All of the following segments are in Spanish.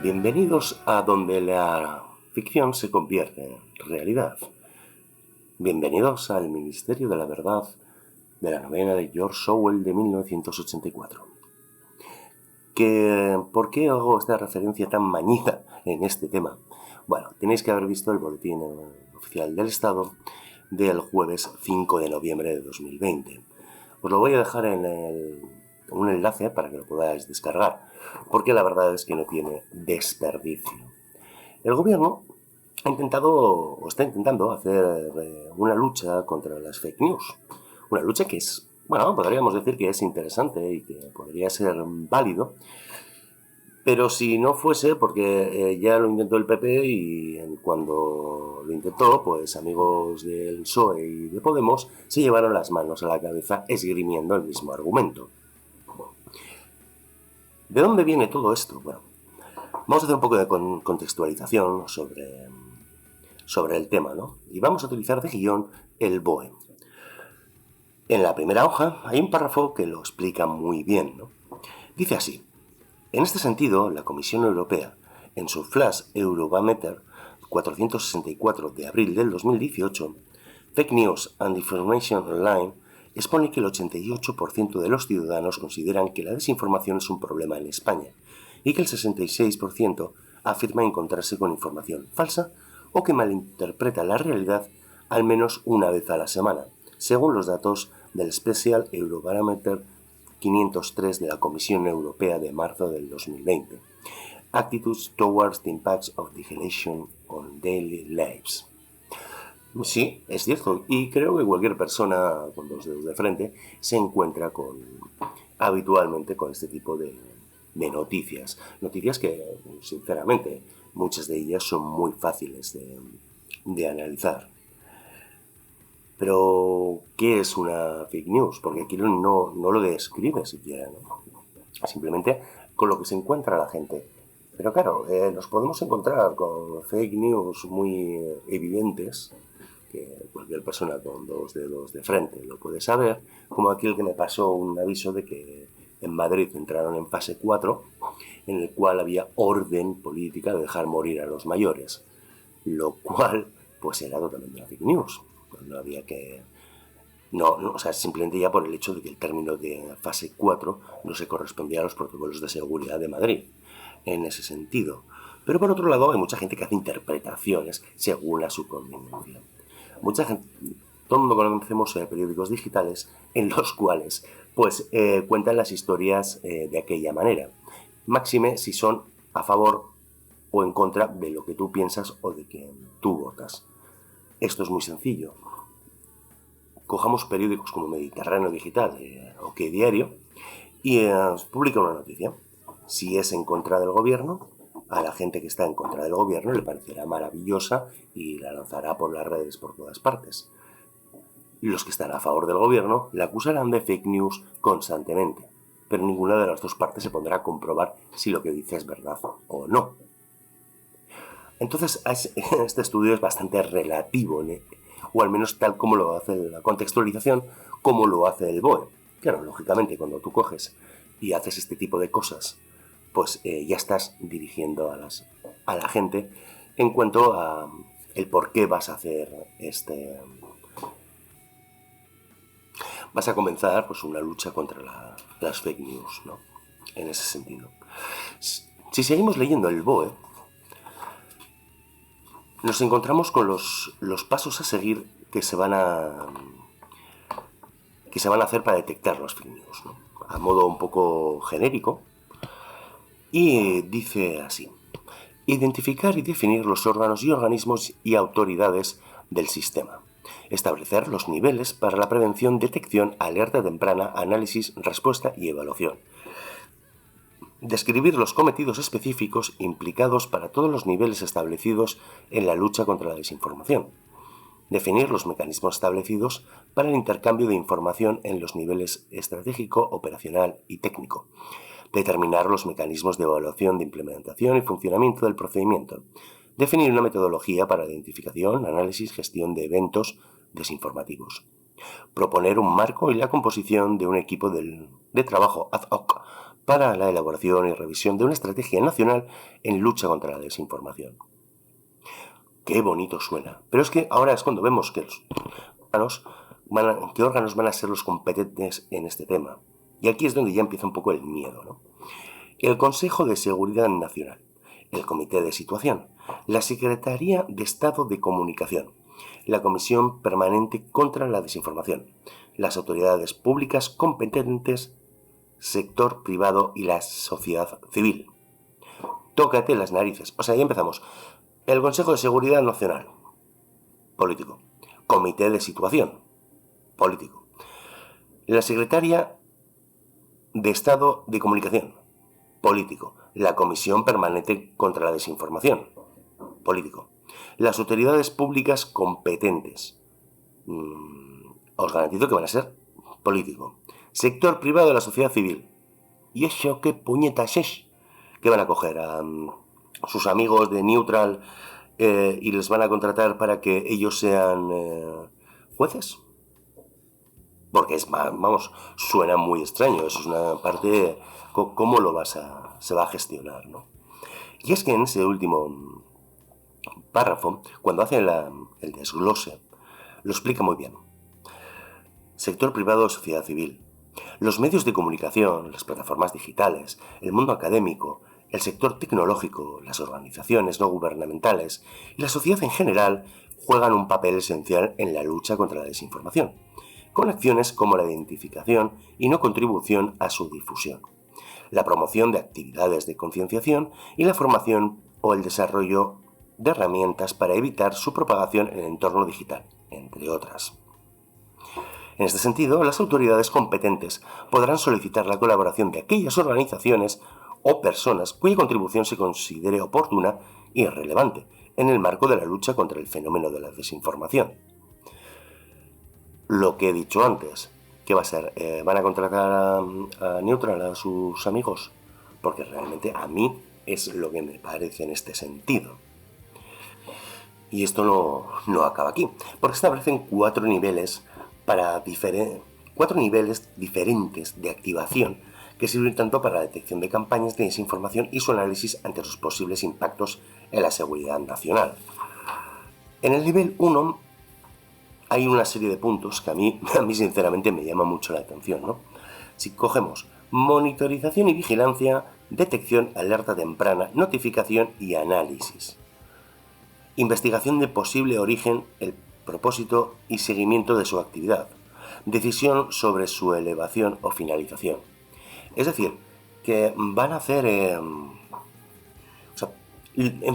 Bienvenidos a donde la ficción se convierte en realidad. Bienvenidos al Ministerio de la Verdad de la novela de George Orwell de 1984. ¿Por qué hago esta referencia tan mañiza en este tema? Bueno, tenéis que haber visto el boletín oficial del Estado del jueves 5 de noviembre de 2020. Os lo voy a dejar en un enlace para que lo podáis descargar, porque la verdad es que no tiene desperdicio. El gobierno está intentando hacer una lucha contra las fake news. Una lucha que es, podríamos decir que es interesante y que podría ser válido, pero si no fuese porque ya lo intentó el PP y cuando lo intentó, pues amigos del PSOE y de Podemos se llevaron las manos a la cabeza esgrimiendo el mismo argumento. ¿De dónde viene todo esto? Bueno, vamos a hacer un poco de contextualización sobre el tema, ¿no? Y vamos a utilizar de guión el BOE. En la primera hoja hay un párrafo que lo explica muy bien, ¿no? Dice así: en este sentido, la Comisión Europea, en su Flash Eurobarometer 464 de abril del 2018, Fake News and Information Online, expone que el 88% de los ciudadanos consideran que la desinformación es un problema en España y que el 66% afirma encontrarse con información falsa o que malinterpreta la realidad al menos una vez a la semana, según los datos del Special Eurobarometer 503 de la Comisión Europea de marzo del 2020. Attitudes towards the impacts of digitalization on daily lives. Sí, es cierto, y creo que cualquier persona con dos dedos de frente se encuentra habitualmente con este tipo de noticias. Noticias que, sinceramente, muchas de ellas son muy fáciles de analizar. Pero, ¿qué es una fake news? Porque aquí no lo describe siquiera, ¿no? Simplemente con lo que se encuentra la gente. Pero claro, nos podemos encontrar con fake news muy evidentes, que cualquier persona con dos dedos de frente lo puede saber, como aquel que me pasó un aviso de que en Madrid entraron en fase 4, en el cual había orden política de dejar morir a los mayores, lo cual pues era totalmente una fake news. No había que... o sea, simplemente ya por el hecho de que el término de fase 4 no se correspondía a los protocolos de seguridad de Madrid, en ese sentido. Pero por otro lado, hay mucha gente que hace interpretaciones según a su conveniencia. Mucha gente, todo el mundo conocemos periódicos digitales en los cuales pues cuentan las historias de aquella manera. Máxime si son a favor o en contra de lo que tú piensas o de quien tú votas. Esto es muy sencillo. Cojamos periódicos como Mediterráneo Digital o Que Diario y publica una noticia. Si es en contra del gobierno, a la gente que está en contra del gobierno le parecerá maravillosa y la lanzará por las redes por todas partes. Los que están a favor del gobierno la acusarán de fake news constantemente, pero ninguna de las dos partes se pondrá a comprobar si lo que dice es verdad o no. Entonces, este estudio es bastante relativo, ¿no? O al menos tal como lo hace la contextualización, como lo hace el BOE. Claro, lógicamente, cuando tú coges y haces este tipo de cosas, pues ya estás dirigiendo a la gente en cuanto a el por qué vas a hacer vas a comenzar pues una lucha contra las fake news, ¿no? En ese sentido. Si seguimos leyendo el BOE, nos encontramos con los pasos a seguir que se van a hacer para detectar las fake news, ¿no? A modo un poco genérico. Y dice así: identificar y definir los órganos y organismos y autoridades del sistema. Establecer los niveles para la prevención, detección, alerta temprana, análisis, respuesta y evaluación. Describir los cometidos específicos implicados para todos los niveles establecidos en la lucha contra la desinformación. Definir los mecanismos establecidos para el intercambio de información en los niveles estratégico, operacional y técnico. Determinar los mecanismos de evaluación, de implementación y funcionamiento del procedimiento. Definir una metodología para la identificación, análisis, gestión de eventos desinformativos. Proponer un marco y la composición de un equipo de trabajo ad hoc para la elaboración y revisión de una estrategia nacional en lucha contra la desinformación. Qué bonito suena, pero es que ahora es cuando vemos que qué órganos van a ser los competentes en este tema. Y aquí es donde ya empieza un poco el miedo, ¿no? El Consejo de Seguridad Nacional, el Comité de Situación, la Secretaría de Estado de Comunicación, la Comisión Permanente contra la Desinformación, las autoridades públicas competentes, sector privado y la sociedad civil. Tócate las narices. O sea, ya empezamos. El Consejo de Seguridad Nacional, político. Comité de Situación, político. La Secretaría de Estado de Comunicación, político. La Comisión Permanente contra la Desinformación, político. Las autoridades públicas competentes, os garantizo que van a ser político. Sector privado de la sociedad civil. ¿Y eso qué puñetas es? ¿Qué van a coger a sus amigos de Neutral y les van a contratar para que ellos sean jueces? Porque suena muy extraño. Eso es una parte, ¿cómo se va a gestionar, ¿no? Y es que en ese último párrafo, cuando hace el desglose, lo explica muy bien. Sector privado, sociedad civil. Los medios de comunicación, las plataformas digitales, el mundo académico, el sector tecnológico, las organizaciones no gubernamentales y la sociedad en general juegan un papel esencial en la lucha contra la desinformación, con acciones como la identificación y no contribución a su difusión, la promoción de actividades de concienciación y la formación o el desarrollo de herramientas para evitar su propagación en el entorno digital, entre otras. En este sentido, las autoridades competentes podrán solicitar la colaboración de aquellas organizaciones o personas cuya contribución se considere oportuna y relevante en el marco de la lucha contra el fenómeno de la desinformación. Lo que he dicho antes, ¿qué va a ser? ¿Van a contratar a Neutral, a sus amigos? Porque realmente a mí es lo que me parece en este sentido. Y esto no acaba aquí, porque establecen cuatro niveles diferentes de activación que sirven tanto para la detección de campañas de desinformación y su análisis ante los posibles impactos en la seguridad nacional. En el nivel 1 hay una serie de puntos que a mí sinceramente me llama mucho la atención, ¿no? Si cogemos monitorización y vigilancia, detección, alerta temprana, notificación y análisis. Investigación de posible origen, el propósito y seguimiento de su actividad. Decisión sobre su elevación o finalización. Es decir, que van a hacer en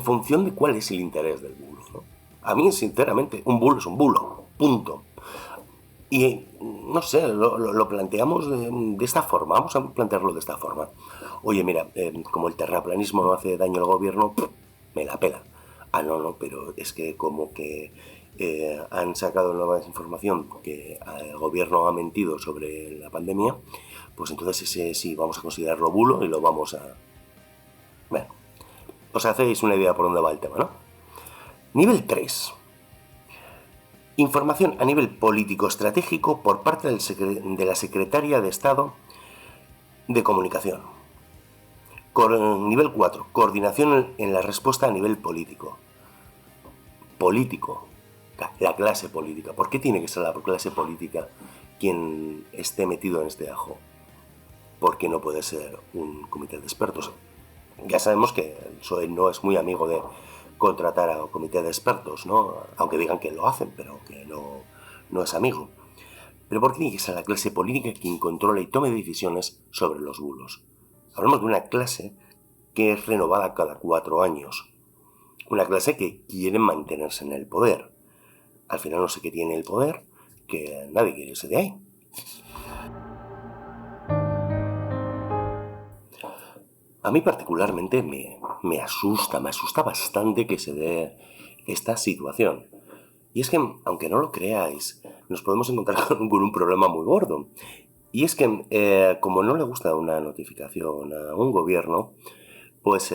función de cuál es el interés del bulo, ¿no? A mí, sinceramente, un bulo es un bulo, punto. Y, no sé, lo planteamos de esta forma, vamos a plantearlo de esta forma. Oye, mira, como el terraplanismo no hace daño al gobierno, me la pela. Ah, no, pero es que como que han sacado nueva información que el gobierno ha mentido sobre la pandemia, pues entonces ese sí vamos a considerarlo bulo y lo vamos a... Bueno, os hacéis una idea por dónde va el tema, ¿no? Nivel 3. Información a nivel político-estratégico por parte de la Secretaría de Estado de Comunicación. Nivel 4. Coordinación en la respuesta a nivel político. Político. La clase política. ¿Por qué tiene que ser la clase política quien esté metido en este ajo? ¿Por qué no puede ser un comité de expertos? Ya sabemos que el PSOE no es muy amigo de contratar a un comité de expertos, ¿no? Aunque digan que lo hacen, pero que no es amigo. ¿Pero por qué tiene que ser la clase política quien controla y tome decisiones sobre los bulos? Hablamos de una clase que es renovada cada 4 años. Una clase que quiere mantenerse en el poder. Al final no sé qué tiene el poder, que nadie quiere irse de ahí. A mí particularmente me asusta bastante que se dé esta situación. Y es que, aunque no lo creáis, nos podemos encontrar con un problema muy gordo. Y es que, como no le gusta una notificación a un gobierno, pues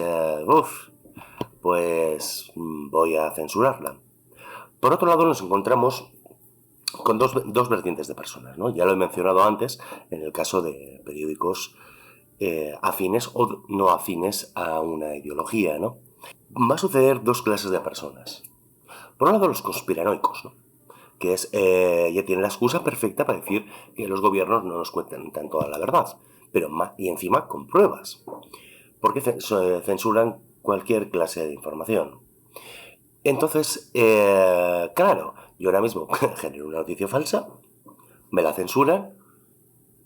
voy a censurarla. Por otro lado, nos encontramos con dos vertientes de personas, ¿no? Ya lo he mencionado antes en el caso de periódicos afines o no afines a una ideología, ¿no? Va a suceder dos clases de personas. Por un lado, los conspiranoicos, ¿no? Que es, ya tienen la excusa perfecta para decir que los gobiernos no nos cuentan tanto la verdad, pero y encima con pruebas, porque censuran cualquier clase de información. Entonces, claro, yo ahora mismo genero una noticia falsa, me la censuran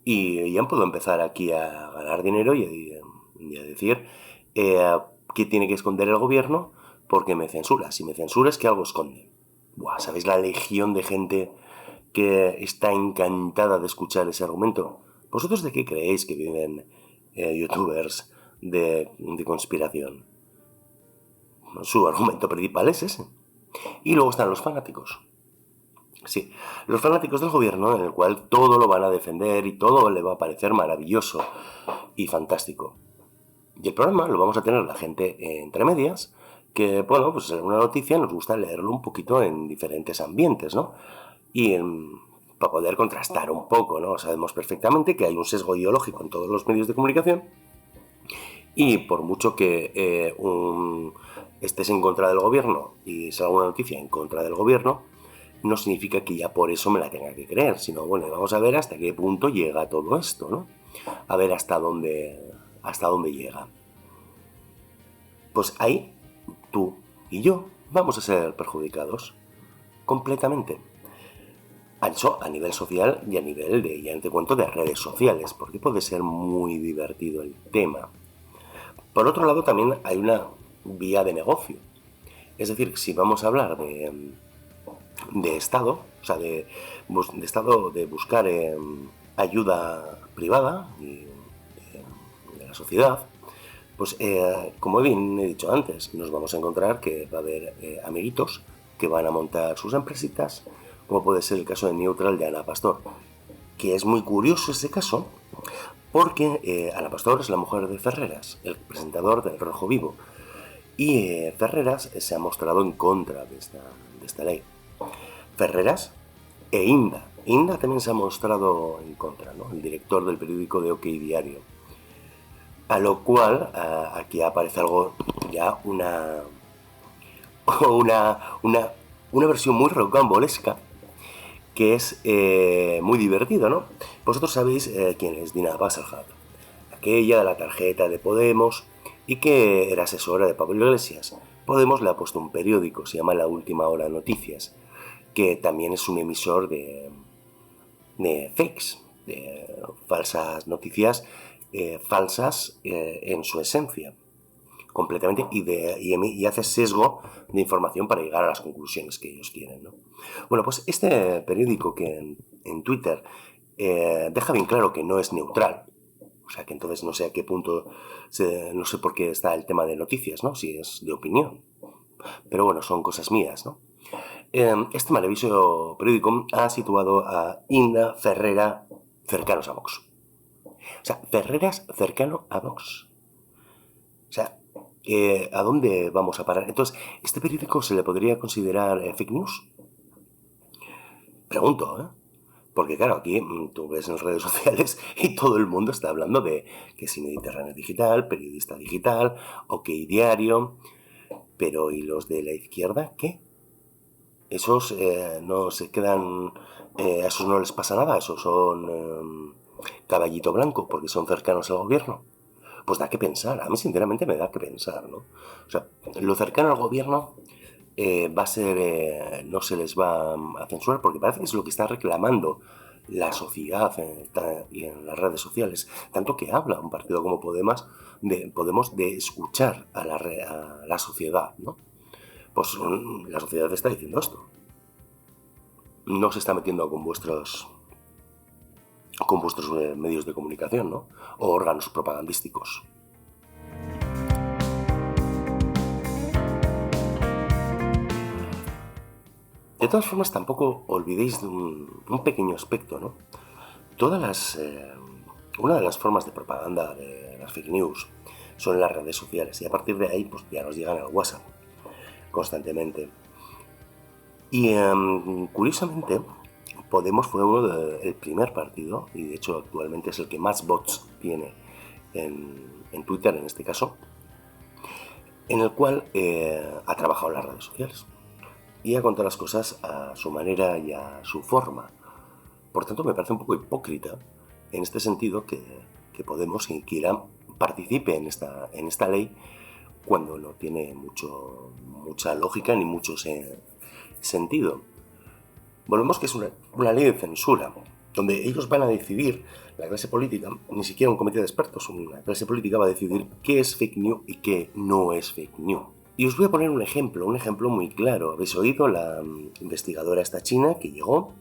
y ya puedo empezar aquí a ganar dinero y a decir qué tiene que esconder el gobierno porque me censura. Si me censura es que algo esconde. Buah, ¿sabéis la legión de gente que está encantada de escuchar ese argumento? ¿Vosotros de qué creéis que viven youtubers de conspiración? Su argumento principal es ese. Y luego están los fanáticos. Sí, los fanáticos del gobierno en el cual todo lo van a defender y todo le va a parecer maravilloso y fantástico. Y el problema lo vamos a tener la gente entre medias, que, bueno, pues una noticia nos gusta leerlo un poquito en diferentes ambientes, ¿no? Y para poder contrastar un poco, ¿no? Sabemos perfectamente que hay un sesgo ideológico en todos los medios de comunicación y por mucho que estés en contra del gobierno y salga una noticia en contra del gobierno, no significa que ya por eso me la tenga que creer, sino, bueno, vamos a ver hasta qué punto llega todo esto, ¿no? A ver hasta dónde llega. Pues ahí, tú y yo vamos a ser perjudicados completamente. Eso a nivel social y a nivel de, ya te cuento, de redes sociales, porque puede ser muy divertido el tema. Por otro lado, también hay una vía de negocio. Es decir, si vamos a hablar de Estado, o sea, de Estado, de buscar ayuda privada y de la sociedad, pues como bien he dicho antes, nos vamos a encontrar que va a haber amiguitos que van a montar sus empresitas, como puede ser el caso de Neutral de Ana Pastor, que es muy curioso ese caso, porque Ana Pastor es la mujer de Ferreras, el presentador del Rojo Vivo, y Ferreras se ha mostrado en contra de esta ley. Ferreras e Inda. Inda también se ha mostrado en contra, ¿no? El director del periódico de OK Diario. A lo cual, aquí aparece algo, ya una versión muy rocambolesca, que es muy divertido, ¿no? Vosotros sabéis quién es Dina Basselhat, aquella de la tarjeta de Podemos y que era asesora de Pablo Iglesias. Podemos le ha puesto un periódico, se llama La Última Hora Noticias, que también es un emisor de fakes, de falsas noticias, falsas en su esencia, completamente, y hace sesgo de información para llegar a las conclusiones que ellos quieren, ¿no? Bueno, pues este periódico que en Twitter deja bien claro que no es neutral, o sea que entonces no sé a qué punto, no sé por qué está el tema de noticias, ¿no? Si es de opinión, pero bueno, son cosas mías, ¿no? Este maravilloso periódico ha situado a Inda Ferrera cercanos a Vox. O sea, Ferreras cercano a Vox. O sea, ¿a dónde vamos a parar? Entonces, ¿este periódico se le podría considerar fake news? Pregunto, ¿eh? Porque claro, aquí tú ves en redes sociales y todo el mundo está hablando de que si Mediterráneo Digital, Periodista Digital, OK Diario, pero ¿y los de la izquierda qué? Esos no se quedan, a esos no les pasa nada, esos son caballito blanco porque son cercanos al gobierno. Pues da que pensar, a mí sinceramente me da que pensar, ¿no? O sea, lo cercano al gobierno va a ser, no se les va a censurar porque parece que es lo que está reclamando la sociedad y en las redes sociales, tanto que habla un partido como Podemos de escuchar a la sociedad, ¿no? Pues la sociedad está diciendo esto. No se está metiendo con vuestros medios de comunicación, ¿no? O órganos propagandísticos. De todas formas, tampoco olvidéis de un pequeño aspecto, ¿no? Una de las formas de propaganda de las fake news son las redes sociales y a partir de ahí pues ya nos llegan al WhatsApp constantemente. Y curiosamente, Podemos fue el primer partido, y de hecho actualmente es el que más bots tiene en Twitter en este caso, en el cual ha trabajado en las redes sociales y ha contado las cosas a su manera y a su forma. Por tanto, me parece un poco hipócrita en este sentido que Podemos, quien quiera, participe en esta ley cuando no tiene mucha lógica ni mucho sentido. Volvemos que es una ley de censura, donde ellos van a decidir, la clase política, ni siquiera un comité de expertos, una clase política va a decidir qué es fake news y qué no es fake news. Y os voy a poner un ejemplo muy claro. Habéis oído la investigadora esta china que llegó,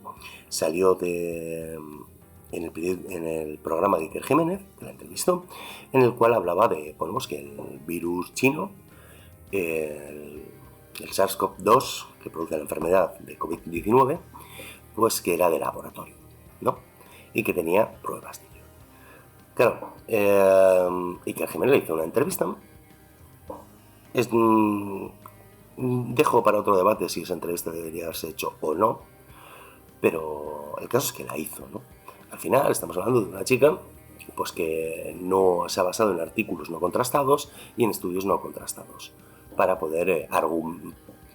salió en el programa de Iker Jiménez, que la entrevistó, en el cual hablaba de, que el virus chino, el SARS-CoV-2, que produce la enfermedad de COVID-19, pues que era de laboratorio, ¿no? Y que tenía pruebas de ello. Claro, Iker Jiménez le hizo una entrevista. Dejo para otro debate si esa entrevista debería haberse hecho o no, pero el caso es que la hizo, ¿no? Al final estamos hablando de una chica pues que no se ha basado en artículos no contrastados y en estudios no contrastados para poder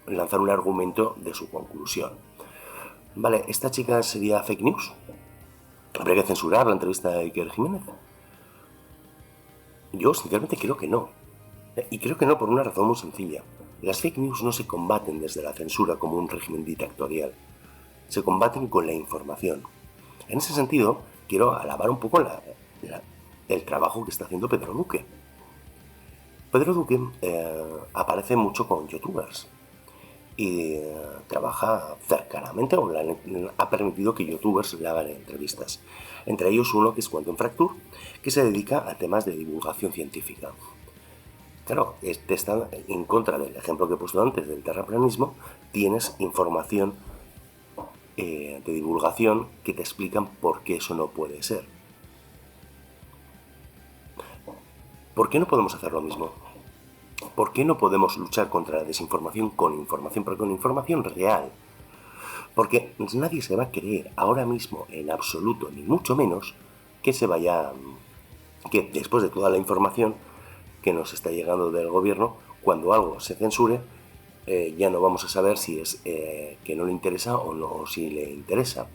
lanzar un argumento de su conclusión. Vale, ¿esta chica sería fake news? ¿Habría que censurar la entrevista de Iker Jiménez? Yo sinceramente creo que no. Y creo que no por una razón muy sencilla. Las fake news no se combaten desde la censura como un régimen dictatorial. Se combaten con la información. En ese sentido, quiero alabar un poco el trabajo que está haciendo Pedro Duque. Pedro Duque aparece mucho con youtubers y trabaja cercanamente o ha permitido que youtubers le hagan entrevistas. Entre ellos uno que es Quantum Fracture, que se dedica a temas de divulgación científica. Claro, está en contra del ejemplo que he puesto antes del terraplanismo. Tienes información de divulgación que te explican por qué eso no puede ser. ¿Por qué no podemos hacer lo mismo? ¿Por qué no podemos luchar contra la desinformación con información, pero con información real? Porque nadie se va a creer ahora mismo en absoluto, ni mucho menos, que después de toda la información que nos está llegando del gobierno, cuando algo se censure, ya no vamos a saber si es que no le interesa o no, o si le interesa.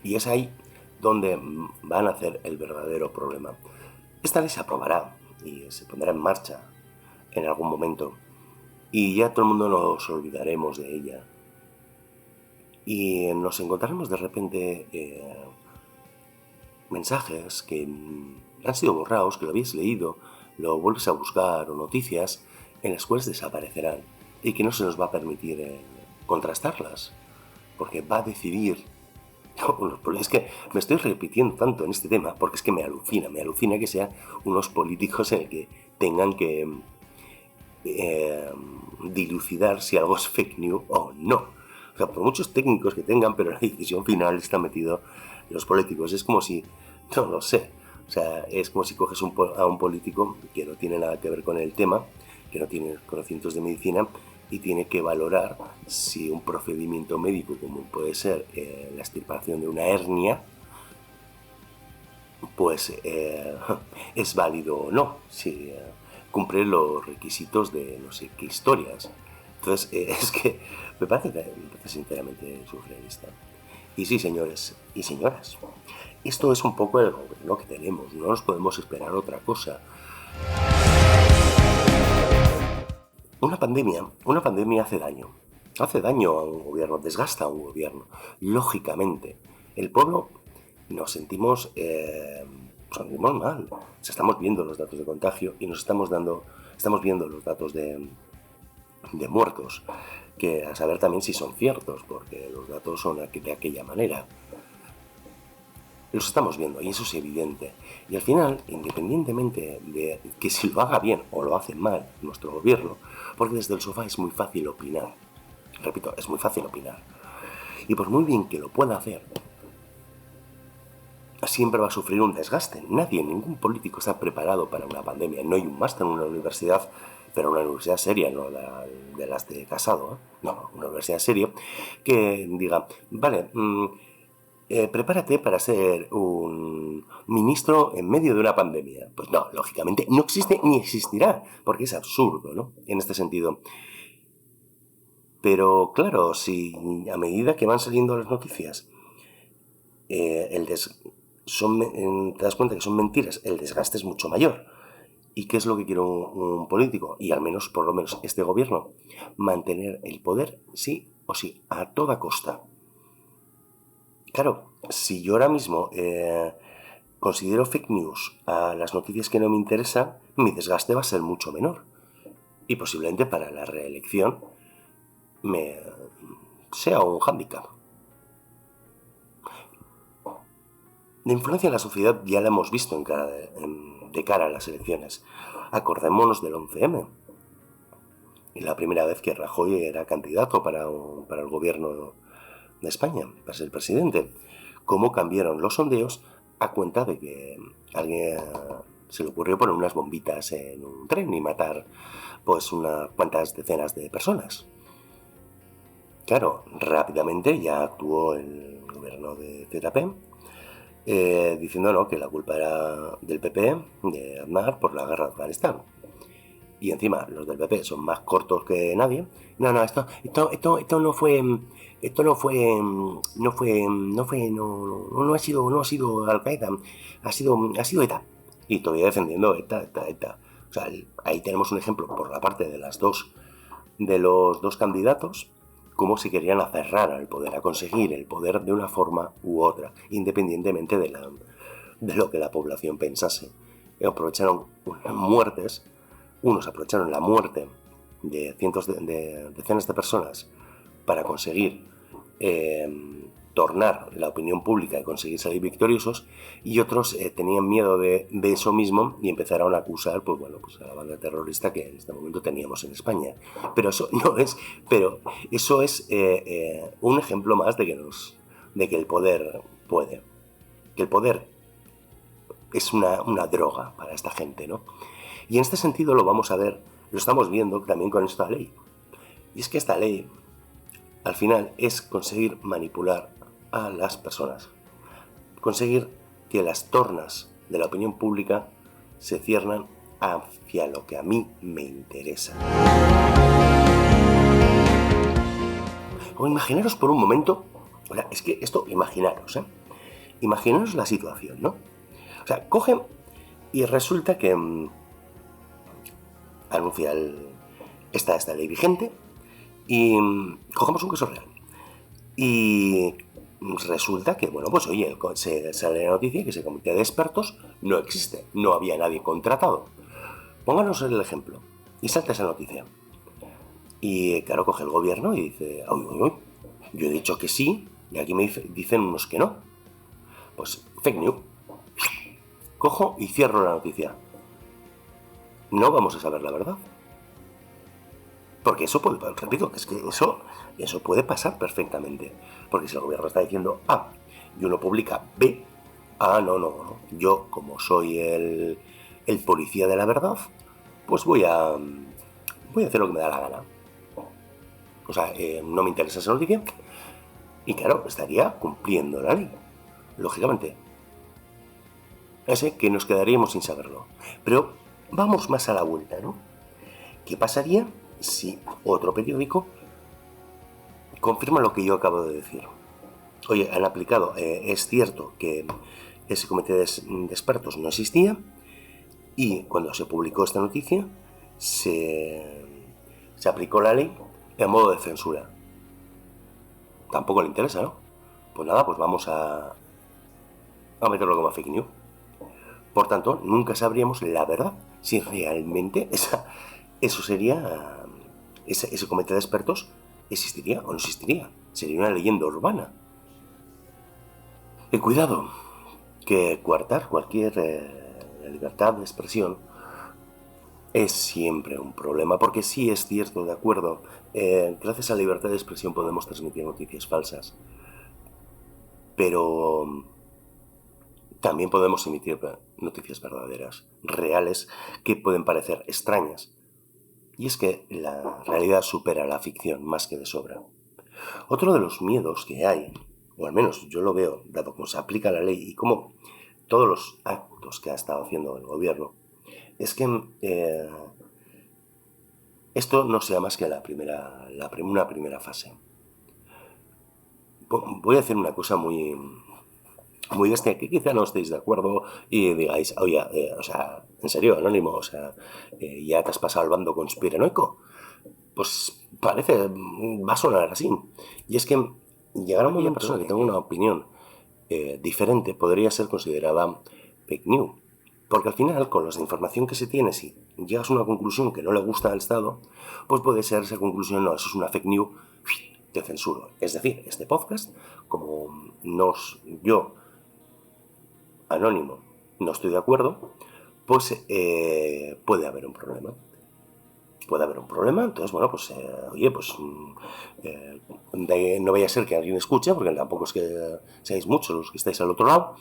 Y es ahí donde van a hacer el verdadero problema. Esta ley se aprobará y se pondrá en marcha en algún momento y ya todo el mundo nos olvidaremos de ella y nos encontraremos de repente mensajes que han sido borrados, que lo habéis leído, lo vuelves a buscar o noticias en las cuales desaparecerán y que no se nos va a permitir contrastarlas porque va a decidir. Es que me estoy repitiendo tanto en este tema porque es que me alucina que sean unos políticos en el que tengan que dilucidar si algo es fake news o no. O sea, por muchos técnicos que tengan, pero la decisión final está metido los políticos. Es como si, no lo sé, o sea, es como si coges a un político que no tiene nada que ver con el tema, que no tiene conocimientos de medicina y tiene que valorar si un procedimiento médico como puede ser la extirpación de una hernia pues es válido o no, si cumple los requisitos de no sé qué historias. Entonces es que me parece sinceramente surrealista. Y sí, señores y señoras, esto es un poco el gobierno que tenemos, no nos podemos esperar otra cosa. Una pandemia hace daño a un gobierno, desgasta a un gobierno. Lógicamente, el pueblo nos sentimos mal. O sea, estamos viendo los datos de contagio y estamos viendo los datos de muertos, que a saber también si son ciertos, porque los datos son de aquella manera. Los estamos viendo y eso es evidente. Y al final, independientemente de que si lo haga bien o lo hace mal nuestro gobierno, porque desde el sofá es muy fácil opinar. Repito, es muy fácil opinar. Y por muy bien que lo pueda hacer, siempre va a sufrir un desgaste. Ningún político está preparado para una pandemia. No hay un máster en una universidad, pero una universidad seria, no de las de Casado, ¿eh? No, una universidad seria, que diga, vale, prepárate para ser un ministro en medio de una pandemia. Pues no, lógicamente no existe ni existirá, porque es absurdo, ¿no? En este sentido. Pero claro, si a medida que van saliendo las noticias, te das cuenta que son mentiras, el desgaste es mucho mayor. ¿Y qué es lo que quiere un político? Y al menos, por lo menos, este gobierno, mantener el poder sí o sí, a toda costa. Claro, si yo ahora mismo considero fake news a las noticias que no me interesan, mi desgaste va a ser mucho menor. Y posiblemente para la reelección me sea un hándicap. La influencia en la sociedad ya la hemos visto de cara a las elecciones. Acordémonos del 11M. Y la primera vez que Rajoy era candidato para el gobierno de España, para ser presidente. Cómo cambiaron los sondeos a cuenta de que alguien se le ocurrió poner unas bombitas en un tren y matar pues unas cuantas decenas de personas. Claro, rápidamente ya actuó el gobierno de ZP diciendo no, que la culpa era del PP, de Aznar, por la guerra de Afganistán. Y encima los del PP son más cortos que nadie. No, esto no fue, no ha sido Al-Qaeda, ha sido ETA. Y todavía defendiendo ETA. O sea, ahí tenemos un ejemplo por la parte de los dos candidatos, cómo se querían aferrar al poder, a conseguir el poder de una forma u otra, independientemente de lo que la población pensase. Aprovecharon muertes. Unos aprovecharon la muerte de decenas de personas para conseguir tornar la opinión pública y conseguir salir victoriosos, y otros tenían miedo de eso mismo y empezaron a acusar pues a la banda terrorista que en este momento teníamos en España. Pero eso es un ejemplo más de que el poder puede. Que el poder es una droga para esta gente, ¿no? Y en este sentido lo vamos a ver, lo estamos viendo también con esta ley. Y es que esta ley, al final, es conseguir manipular a las personas. Conseguir que las tornas de la opinión pública se ciernan hacia lo que a mí me interesa. O imaginaros por un momento, o sea, es que esto, imaginaros, imaginaros la situación, ¿no? O sea, cogen y resulta que anuncia esta ley vigente y cogemos un caso real. Y resulta que, se sale la noticia que ese comité de expertos no existe, no había nadie contratado. Pónganos el ejemplo y salta esa noticia. Y claro, coge el gobierno y dice, uy, yo he dicho que sí y aquí me dicen unos que no. Pues fake news. Cojo y cierro la noticia. No vamos a saber la verdad. Porque eso puede, repito, es que eso puede pasar perfectamente. Porque si el gobierno está diciendo A y uno publica B, no. Yo, como soy el policía de la verdad, pues voy a hacer lo que me da la gana. O sea, no me interesa esa noticia. Y claro, estaría cumpliendo la ley. Lógicamente. Ese que nos quedaríamos sin saberlo. Pero vamos más a la vuelta, ¿no? ¿Qué pasaría si otro periódico confirma lo que yo acabo de decir? Oye, han aplicado, es cierto que ese comité de expertos no existía y cuando se publicó esta noticia se aplicó la ley en modo de censura. Tampoco le interesa, ¿no? Pues nada, pues vamos a meterlo como fake news. Por tanto, nunca sabríamos la verdad si realmente eso sería, ese comité de expertos existiría o no existiría. Sería una leyenda urbana. Y cuidado, que coartar cualquier libertad de expresión es siempre un problema, porque sí es cierto, de acuerdo, gracias a la libertad de expresión podemos transmitir noticias falsas, pero también podemos emitir noticias verdaderas, reales, que pueden parecer extrañas. Y es que la realidad supera la ficción más que de sobra. Otro de los miedos que hay o al menos yo lo veo, dado cómo se aplica la ley y cómo todos los actos que ha estado haciendo el gobierno, es que esto no sea más que una primera fase. Voy a hacer una cosa muy bestia, que quizá no estéis de acuerdo y digáis, oye, o sea, en serio, Anónimo, o sea, ya te has pasado al bando conspiranoico. Pues parece, va a sonar así. Y es que llegará un momento persona que tenga una opinión diferente podría ser considerada fake news. Porque al final, con la información que se tiene, si llegas a una conclusión que no le gusta al Estado, pues puede ser esa conclusión, no, eso es una fake news, te censuro. Es decir, este podcast, como yo, Anónimo, no estoy de acuerdo, pues puede haber un problema. Entonces, bueno, pues, oye, pues no vaya a ser que alguien escuche, porque tampoco es que seáis muchos los que estáis al otro lado,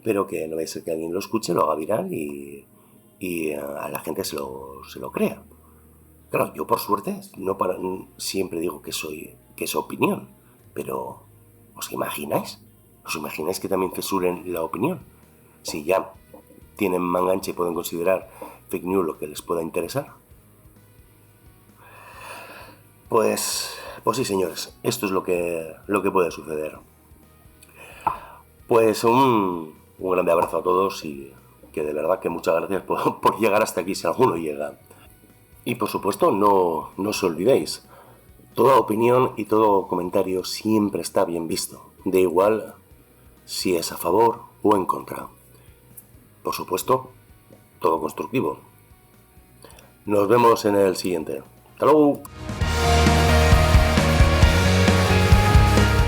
pero que no vaya a ser que alguien lo escuche, lo haga viral y a la gente se lo crea. Claro, yo por suerte siempre digo que es opinión, pero ¿os imagináis? ¿Os imagináis que también censuren la opinión? Si ya tienen mangancha y pueden considerar fake news lo que les pueda interesar. Pues sí, señores, esto es lo que puede suceder. Pues un grande abrazo a todos y que de verdad que muchas gracias por llegar hasta aquí si alguno llega. Y por supuesto, no os olvidéis, toda opinión y todo comentario siempre está bien visto, da igual si es a favor o en contra. Por supuesto, todo constructivo. Nos vemos en el siguiente. ¡Hasta luego!